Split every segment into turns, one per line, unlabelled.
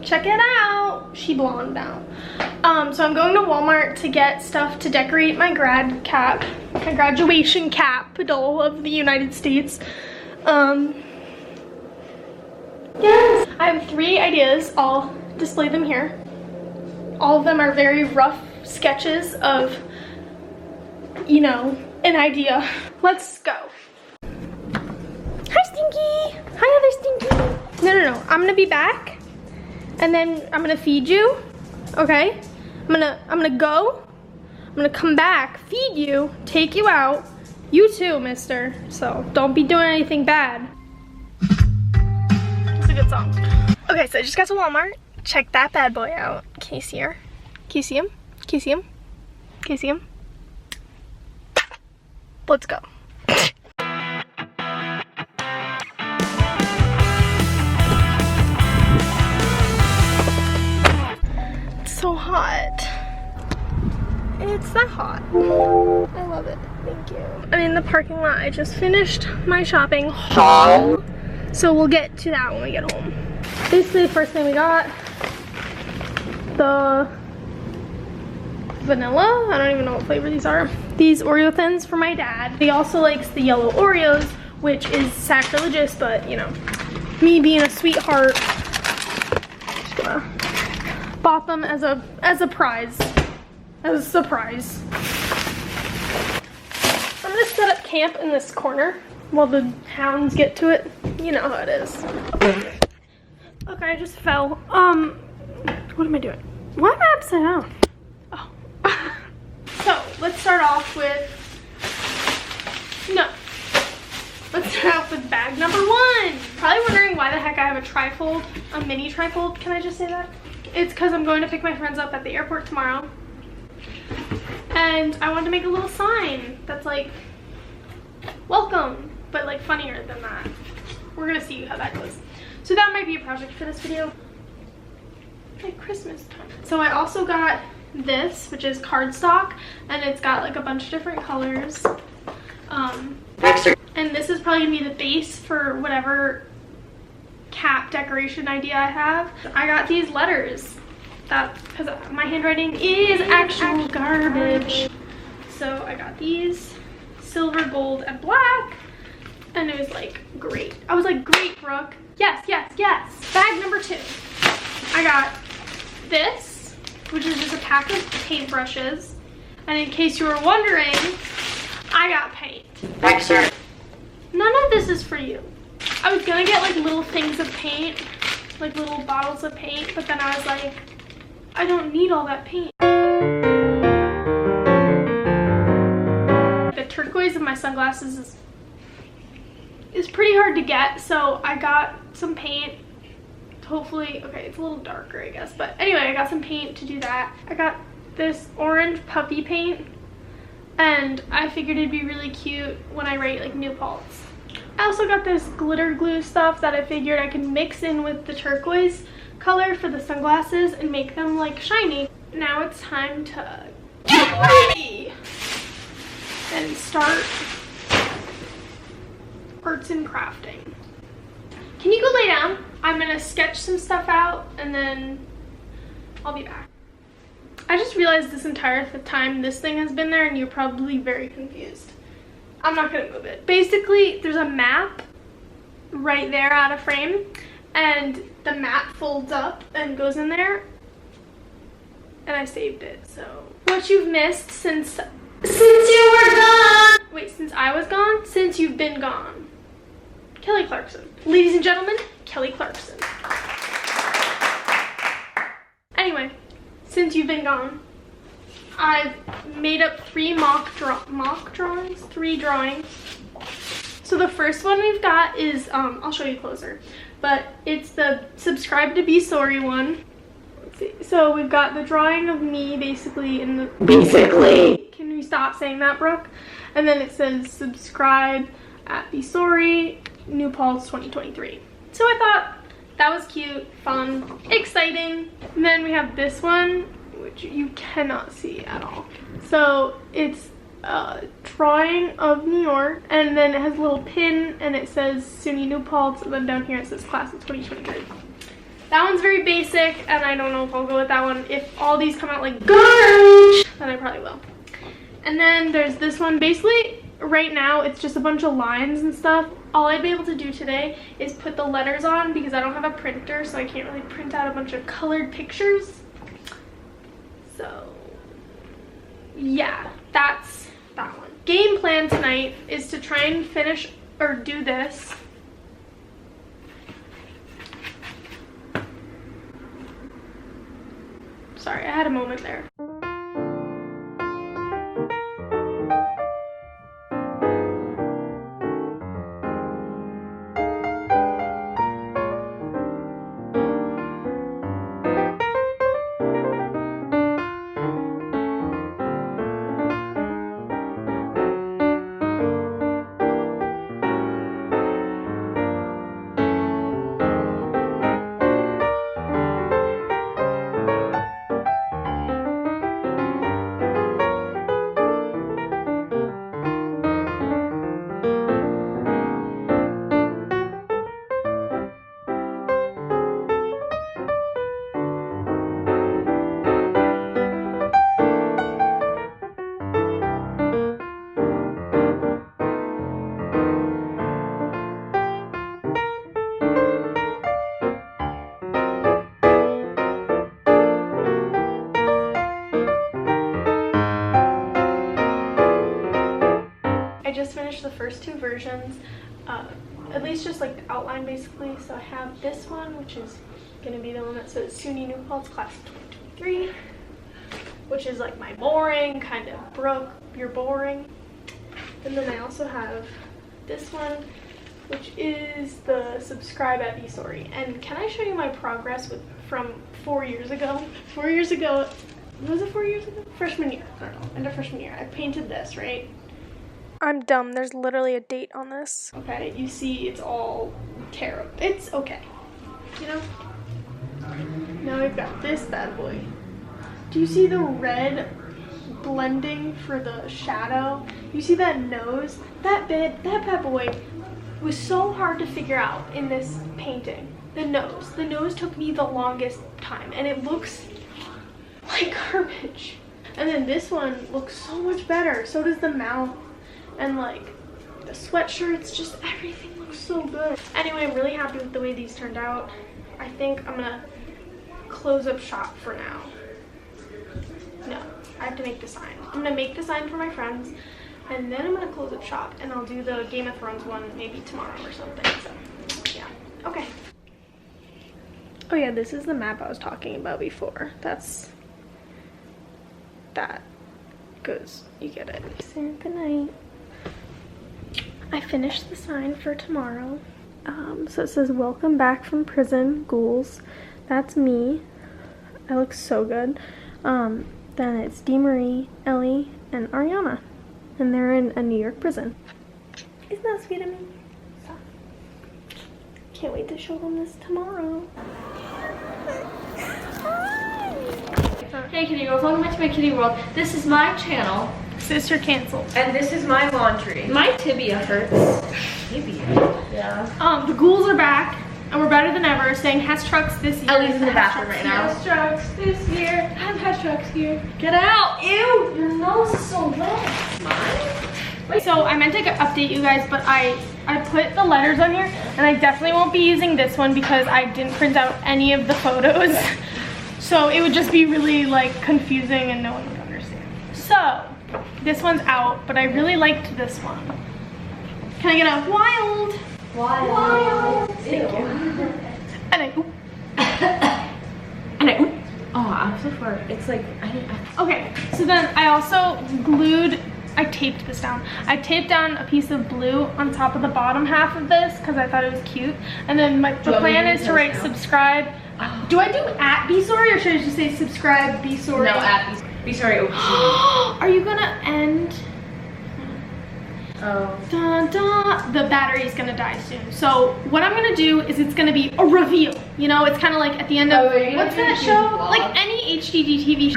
check it out. She blonde now. So I'm going to Walmart to get stuff to decorate my grad cap, my graduation capital of the United States. Yes, I have 3 ideas. I'll display them here. All of them are very rough sketches of, you know, an idea. Let's go. Hi, Stinky. Hi, other Stinky. No. I'm gonna be back, and then I'm gonna feed you. Okay? I'm gonna go. I'm gonna come back, feed you, take you out. You too, mister. So don't be doing anything bad. It's a good song. Okay, so I just got to Walmart. Check that bad boy out. Can you see her? Can you see him? Can you see him? Can you see him? Let's go. It's so hot. It's that hot. I love it. Thank you. I'm in the parking lot. I just finished my shopping haul. So we'll get to that when we get home. Basically, the first thing we got, the vanilla. I don't even know what flavor these are. These Oreo Thins for my dad. He also likes the yellow Oreos, which is sacrilegious, but you know, me being a sweetheart, just bought them as a prize, as a surprise. I'm gonna set up camp in this corner while the hounds get to it. You know how it is. Okay, I just fell. What am I doing? Why am I upside down? Oh. So, let's start off with, let's start off with bag number 1. Probably wondering why the heck I have a trifold, a mini trifold. Can I just say that? It's because I'm going to pick my friends up at the airport tomorrow. And I wanted to make a little sign that's like, welcome, but like funnier than that. We're gonna see how that goes. So that might be a project for this video. Like Christmas time. So I also got this, which is cardstock, and it's got like a bunch of different colors. And this is probably gonna be the base for whatever cap decoration idea I have. I got these letters, because my handwriting is actual garbage. So I got these, silver, gold, and black, and it was like, great. I was like, great, Brooke. Yes, yes, yes. Bag number 2. I got this, which is just a pack of paintbrushes. And in case you were wondering, I got paint.
Extra.
None of this is for you. I was gonna get like little things of paint, like little bottles of paint, but then I was like, I don't need all that paint. The turquoise of my sunglasses is pretty hard to get, so I got some paint. Hopefully, okay, it's a little darker, I guess, but anyway, I got some paint to do that. I got this orange puffy paint, and I figured it'd be really cute when I write like new palts. I also got this glitter glue stuff that I figured I could mix in with the turquoise color for the sunglasses and make them like shiny. Now it's time to get ready and start arts and crafting. Can you go lay down? I'm gonna sketch some stuff out and then I'll be back. I just realized this entire time this thing has been there and you're probably very confused. I'm not gonna move it. Basically, there's a map right there out of frame, and the map folds up and goes in there, and I saved it. So what you've missed since you were gone. Wait, since I was gone? Since you've been gone. Kelly Clarkson. Ladies and gentlemen, Kelly Clarkson. Anyway, since you've been gone, I've made up 3 three drawings. So the first one we've got is, I'll show you closer, but it's the subscribe to bsorrey one. Let's see. So we've got the drawing of me basically in the...
Basically.
Can you stop saying that, Brooke? And then it says subscribe at bsorrey, New Paltz 2023. So I thought that was cute, fun, exciting. And then we have this one, which you cannot see at all. So it's a drawing of New York, and then it has a little pin and it says SUNY New Paltz, and then down here it says class of 2023. That one's very basic, and I don't know if I'll go with that one. If all these come out like garbage, then I probably will. And then there's this one. Basically, right now, it's just a bunch of lines and stuff. All I'd be able to do today is put the letters on because I don't have a printer, so I can't really print out a bunch of colored pictures. So, yeah, that's that one. Game plan tonight is to try and finish or do this. Sorry, I had a moment there. Finished the first two versions, at least just like the outline basically. So I have this one, which is gonna be the one that says SUNY New Paltz class of 2023, which is like my boring kind of Brooke, you're boring. And then I also have this one, which is the subscribe at bsorrey. And can I show you my progress from 4 years ago? 4 years ago, was it 4 years ago? Freshman year, I don't know, end of freshman year. I painted this, right? I'm dumb. There's literally a date on this. Okay, you see it's all terrible. It's okay. You know? Now I've got this bad boy. Do you see the red blending for the shadow? You see that nose? That bad boy was so hard to figure out in this painting. The nose. The nose took me the longest time, and it looks like garbage. And then this one looks so much better. So does the mouth. And like the sweatshirts, just everything looks so good. Anyway, I'm really happy with the way these turned out. I think I'm gonna close up shop for now. No, I have to make the sign. I'm gonna make the sign for my friends, and then I'm gonna close up shop, and I'll do the Game of Thrones one maybe tomorrow or something. So yeah, okay. Oh yeah, this is the map I was talking about before. That's that goes, you get it. Good night. I finished the sign for tomorrow. So it says, welcome back from prison, ghouls. That's me. I look so good. Then it's Dee Marie, Ellie, and Ariana. And they're in a New York prison. Isn't that sweet of me? So, can't wait to show them this tomorrow.
Hey kitty girls, welcome back to my kitty world. This is my channel.
Sister canceled.
And this is my laundry. My tibia hurts. Tibia? Yeah.
The ghouls are back, and we're better than ever, saying has trucks this year.
Ellie's in the bathroom right now.
Has trucks this year. Has trucks here.
Get out! Ew! Your nose is so wet. Mine?
So I meant to update you guys, but I put the letters on here, and I definitely won't be using this one because I didn't print out any of the photos. So it would just be really like confusing and no one would understand. So this one's out, but I really liked this one. Can I get a wild? Wild. Thank you. And I, oop. And I, oop.
Oh, I'm so far. It's like,
Okay, so then I also glued, I taped this down. I taped down a piece of blue on top of the bottom half of this because I thought it was cute. And then the plan is to write subscribe. Do I do at bsorrey or should I just say subscribe bsorrey?
No, at bsorrey.
Are you gonna end?
Oh.
Dun, dun. The battery's gonna die soon. So what I'm gonna do is it's gonna be a reveal. You know, it's kind of like at the end of what's that show? Like any HGTV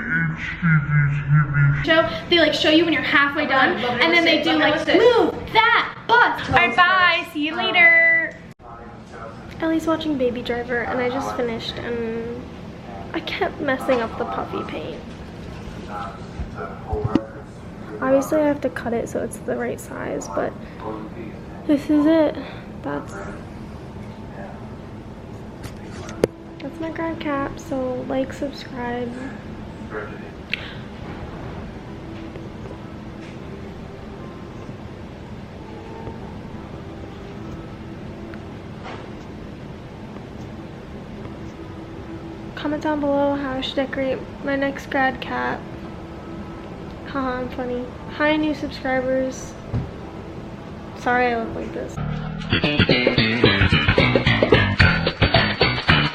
show, they like show you when you're halfway done, and then they do like move that bus. Alright, bye. See you later. Ellie's watching Baby Driver, and I just finished, and I kept messing up the puffy paint. Obviously I have to cut it so it's the right size, but this is it. That's my grad cap, so like, subscribe. Comment down below how I should decorate my next grad cap. Haha, I'm funny. Hi, new subscribers. Sorry I look like this.